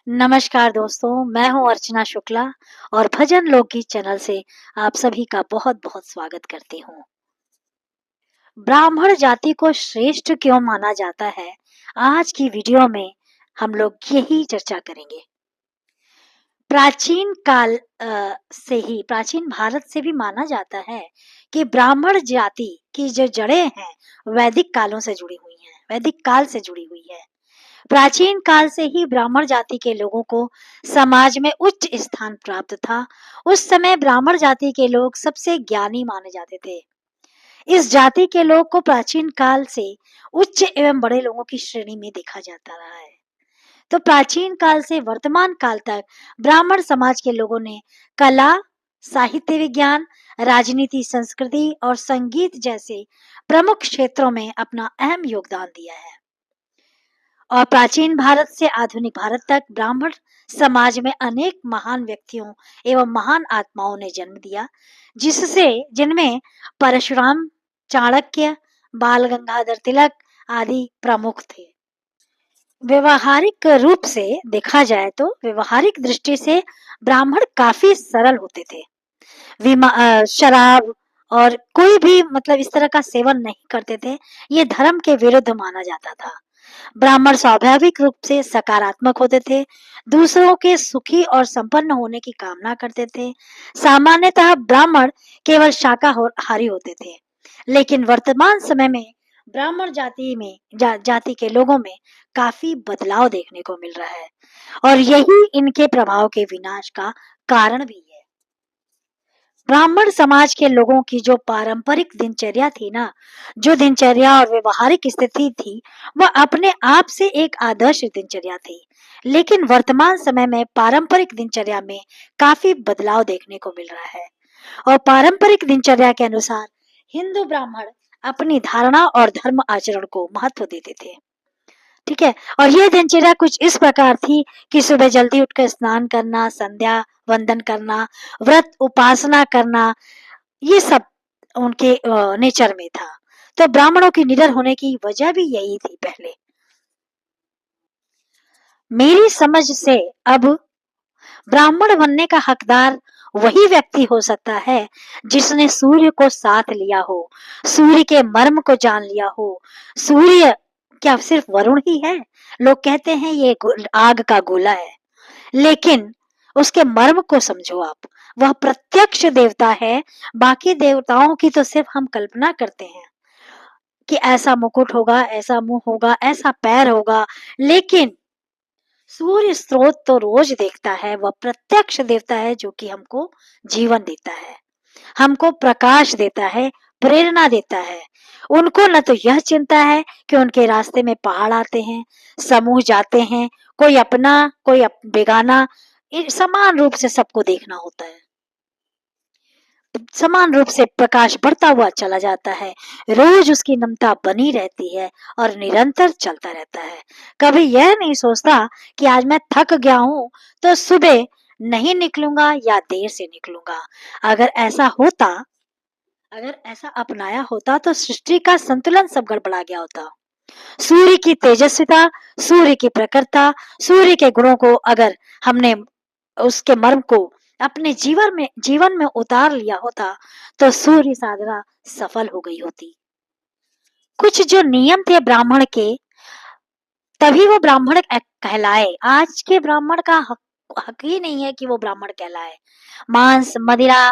नमस्कार दोस्तों, मैं हूँ अर्चना शुक्ला और भजन लोकगीत चैनल से आप सभी का बहुत-बहुत स्वागत करती हूँ। ब्राह्मण जाति को श्रेष्ठ क्यों माना जाता है? आज की वीडियो में हम लोग यही चर्चा करेंगे। प्राचीन काल से ही प्राचीन भारत से भी माना जाता है कि ब्राह्मण जाति की जो जड़ें हैं, वैदिक कालों से जुड़ी हुई हैं, वैदिक काल से जुड़ी हुई है। प्राचीन काल से ही ब्राह्मण जाति के लोगों को समाज में उच्च स्थान प्राप्त था। उस समय ब्राह्मण जाति के लोग सबसे ज्ञानी माने जाते थे। इस जाति के लोग को प्राचीन काल से उच्च एवं बड़े लोगों की श्रेणी में देखा जाता रहा है। तो प्राचीन काल से वर्तमान काल तक ब्राह्मण समाज के लोगों ने कला, साहित्य विज्ञान, राजनीति, संस्कृति और संगीत जैसे प्रमुख क्षेत्रों में अपना अहम योगदान दिया है। और प्राचीन भारत से आधुनिक भारत तक ब्राह्मण समाज में अनेक महान व्यक्तियों एवं महान आत्माओं ने जन्म दिया, जिनमें परशुराम, चाणक्य, बाल गंगाधर तिलक आदि प्रमुख थे। व्यवहारिक रूप से देखा जाए तो व्यवहारिक दृष्टि से ब्राह्मण काफी सरल होते थे। शराब और कोई भी मतलब इस तरह का सेवन नहीं करते थे। ये धर्म के विरुद्ध माना जाता था। ब्राह्मण स्वाभाविक रूप से सकारात्मक होते थे, दूसरों के सुखी और संपन्न होने की कामना करते थे। सामान्यतः ब्राह्मण केवल शाकाहारी होते थे, लेकिन वर्तमान समय में ब्राह्मण जाति के लोगों में काफी बदलाव देखने को मिल रहा है और यही इनके प्रभाव के विनाश का कारण भी है। ब्राह्मण समाज के लोगों की जो पारंपरिक दिनचर्या थी ना, जो दिनचर्या और व्यवहारिक स्थिति थी, वह अपने आप से एक आदर्श दिनचर्या थी। लेकिन वर्तमान समय में पारंपरिक दिनचर्या में काफी बदलाव देखने को मिल रहा है और पारंपरिक दिनचर्या के अनुसार हिंदू ब्राह्मण अपनी धारणा और धर्म आचरण को महत्व देते थे। ठीक है। और यह दिनचर्या कुछ इस प्रकार थी कि सुबह जल्दी उठकर स्नान करना, संध्या वंदन करना, व्रत उपासना करना, ये सब उनके नेचर में था। तो ब्राह्मणों की निडर होने की वजह भी यही थी पहले। मेरी समझ से अब ब्राह्मण बनने का हकदार वही व्यक्ति हो सकता है जिसने सूर्य को साथ लिया हो, सूर्य के मर्म को जान लिया हो। सूर्य क्या सिर्फ वरुण ही है? लोग कहते हैं ये आग का गोला है, लेकिन उसके मर्म को समझो आप। वह प्रत्यक्ष देवता है। बाकी देवताओं की तो सिर्फ हम कल्पना करते हैं कि ऐसा मुकुट होगा, ऐसा मुंह होगा, ऐसा पैर होगा, लेकिन सूर्य स्रोत तो रोज देखता है। वह प्रत्यक्ष देवता है जो कि हमको जीवन देता है, हमको प्रकाश देता है, प्रेरणा देता है। उनको न तो यह चिंता है कि उनके रास्ते में पहाड़ आते हैं, समूह जाते हैं, कोई अपना कोई बेगाना, समान रूप से सबको देखना होता है। समान रूप से प्रकाश बढ़ता हुआ चला जाता है। रोज उसकी नमता बनी रहती है और निरंतर चलता रहता है। कभी यह नहीं सोचता कि आज मैं थक गया हूं तो सुबह नहीं निकलूंगा या देर से निकलूंगा। अगर ऐसा होता, अगर ऐसा अपनाया होता तो सृष्टि का संतुलन सब गड़बड़ा गया होता। सूर्य की तेजस्विता, सूर्य की प्रखरता, सूर्य के गुणों को अगर हमने उसके मर्म को अपने जीवन में उतार लिया होता तो सूर्य साधना सफल हो गई होती। कुछ जो नियम थे ब्राह्मण के, तभी वो ब्राह्मण कहलाए। आज के ब्राह्मण का हक ही नहीं है कि वो ब्राह्मण कहलाए। मांस मदिरा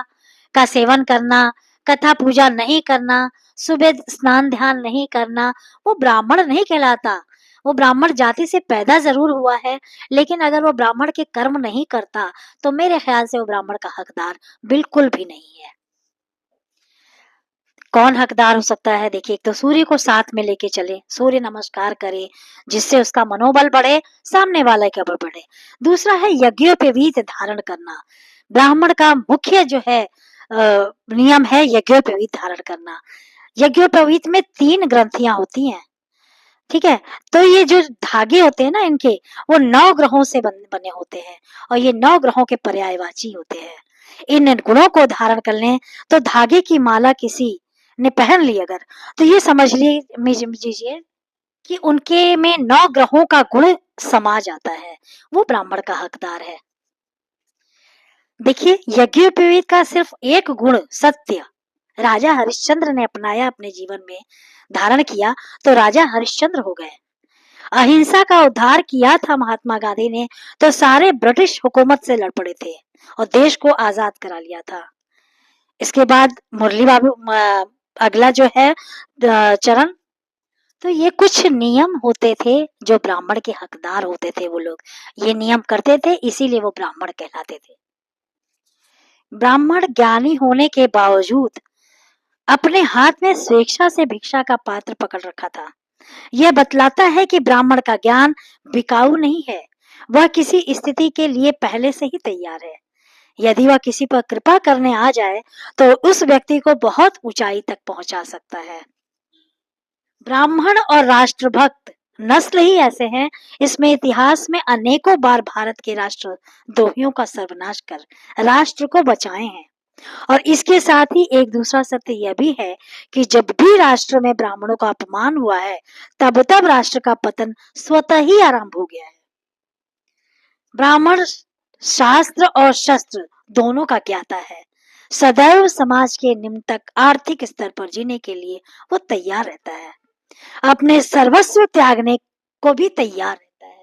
का सेवन करना, कथा पूजा नहीं करना, सुबह स्नान ध्यान नहीं करना, वो ब्राह्मण नहीं कहलाता। वो ब्राह्मण जाति से पैदा जरूर हुआ है, लेकिन अगर वो ब्राह्मण के कर्म नहीं करता तो मेरे ख्याल से वो ब्राह्मण का हकदार बिल्कुल भी नहीं है। कौन हकदार हो सकता है? देखिए, एक तो सूर्य को साथ में लेके चले, सूर्य नमस्कार करे, जिससे उसका मनोबल बढ़े, सामने वाले का बल बढ़े। दूसरा है यज्ञोपवीत धारण करना। ब्राह्मण का मुख्य जो है नियम है यज्ञोपवीत धारण करना। यज्ञोपवीत में 3 ग्रंथियां होती हैं। ठीक है। तो ये जो धागे होते हैं ना इनके, वो 9 ग्रहों से बने होते हैं और ये 9 ग्रहों के पर्यायवाची होते हैं। इन गुणों को धारण कर लें तो धागे की माला किसी ने पहन ली अगर, तो ये समझ लीजिए कि उनके में 9 ग्रहों का गुण समा जाता है, वो ब्राह्मण का हकदार है। देखिए, यज्ञोपवीत का सिर्फ एक गुण सत्य राजा हरिश्चंद्र ने अपनाया, अपने जीवन में धारण किया तो राजा हरिश्चंद्र हो गए। अहिंसा का उद्धार किया था महात्मा गांधी ने तो सारे ब्रिटिश हुकूमत से लड़ पड़े थे और देश को आजाद करा लिया था। इसके बाद मुरली बाबू अगला जो है चरण, तो ये कुछ नियम होते थे जो ब्राह्मण के हकदार होते थे। वो लोग ये नियम करते थे, इसीलिए वो ब्राह्मण कहलाते थे। ब्राह्मण ज्ञानी होने के बावजूद अपने हाथ में स्वेच्छा से भिक्षा का पात्र पकड़ रखा था। यह बतलाता है कि ब्राह्मण का ज्ञान बिकाऊ नहीं है, वह किसी स्थिति के लिए पहले से ही तैयार है। यदि वह किसी पर कृपा करने आ जाए तो उस व्यक्ति को बहुत ऊंचाई तक पहुंचा सकता है। ब्राह्मण और राष्ट्रभक्त नस्ल ही ऐसे हैं, इसमें इतिहास में अनेकों बार भारत के राष्ट्रद्रोहियों का सर्वनाश कर राष्ट्र को बचाए हैं। और इसके साथ ही एक दूसरा सत्य यह भी है कि जब भी राष्ट्र में ब्राह्मणों का अपमान हुआ है, तब तब राष्ट्र का पतन स्वतः ही आरंभ हो गया है। ब्राह्मण शास्त्र और शस्त्र दोनों का ज्ञाता है, सदैव समाज के निम्न तक आर्थिक स्तर पर जीने के लिए वो तैयार रहता है, अपने सर्वस्व त्यागने को भी तैयार रहता है।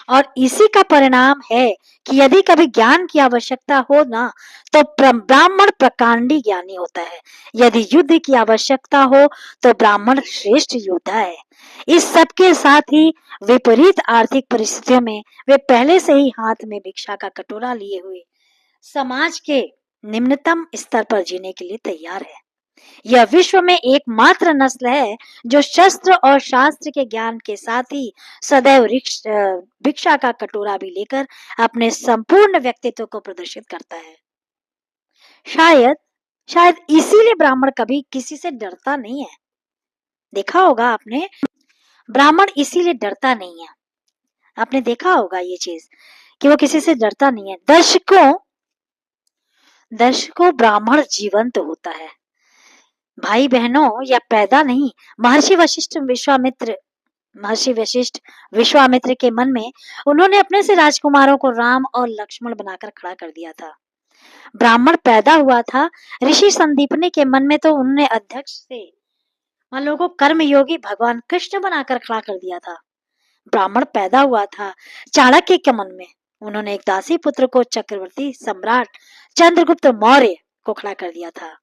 और इसी का परिणाम है कि यदि कभी ज्ञान की आवश्यकता हो ना, तो ब्राह्मण प्रकांडी ज्ञानी होता है। यदि युद्ध की आवश्यकता हो तो ब्राह्मण श्रेष्ठ योद्धा है। इस सब के साथ ही विपरीत आर्थिक परिस्थितियों में वे पहले से ही हाथ में भिक्षा का कटोरा लिए हुए समाज के निम्नतम स्तर पर जीने के लिए तैयार है। यह विश्व में एकमात्र नस्ल है जो शस्त्र और शास्त्र के ज्ञान के साथ ही सदैव भिक्षा का कटोरा भी लेकर अपने संपूर्ण व्यक्तित्व को प्रदर्शित करता है। शायद शायद इसीलिए ब्राह्मण कभी किसी से डरता नहीं है। देखा होगा आपने, ब्राह्मण इसीलिए डरता नहीं है। आपने देखा होगा ये चीज कि वो किसी से डरता नहीं है। दर्शकों ब्राह्मण जीवंत होता है। भाई बहनों, या पैदा नहीं, महर्षि वशिष्ठ विश्वामित्र के मन में उन्होंने अपने से राजकुमारों को राम और लक्ष्मण बनाकर खड़ा कर दिया था। ब्राह्मण पैदा हुआ था। ऋषि संदीपनी के मन में तो उन्होंने अध्यक्ष से मान लोगों को कर्मयोगी भगवान कृष्ण बनाकर खड़ा कर दिया था। ब्राह्मण पैदा हुआ था चाणक्य के मन में, उन्होंने एक दासी पुत्र को चक्रवर्ती सम्राट चंद्रगुप्त मौर्य को खड़ा कर दिया था।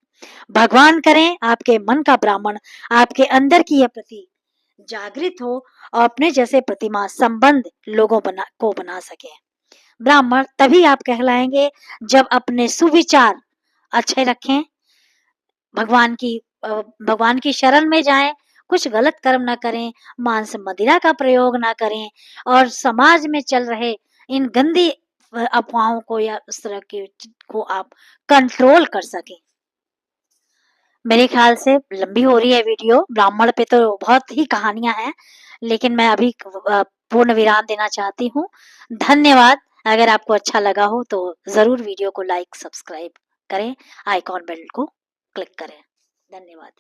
भगवान करें आपके मन का ब्राह्मण आपके अंदर की यह प्रति जागृत हो और अपने जैसे प्रतिमा संबंध लोगों को बना सके। ब्राह्मण तभी आप कहलाएंगे जब अपने सुविचार अच्छे रखें, भगवान की शरण में जाएं, कुछ गलत कर्म ना करें, मांस मदिरा का प्रयोग ना करें और समाज में चल रहे इन गंदी अफवाहों को या उस तरह के को आप कंट्रोल कर सकें। मेरे ख्याल से लंबी हो रही है वीडियो, ब्राह्मण पे तो बहुत ही कहानियां हैं, लेकिन मैं अभी पूर्ण विराम देना चाहती हूँ। धन्यवाद। अगर आपको अच्छा लगा हो तो जरूर वीडियो को लाइक सब्सक्राइब करें, आइकॉन बेल को क्लिक करें। धन्यवाद।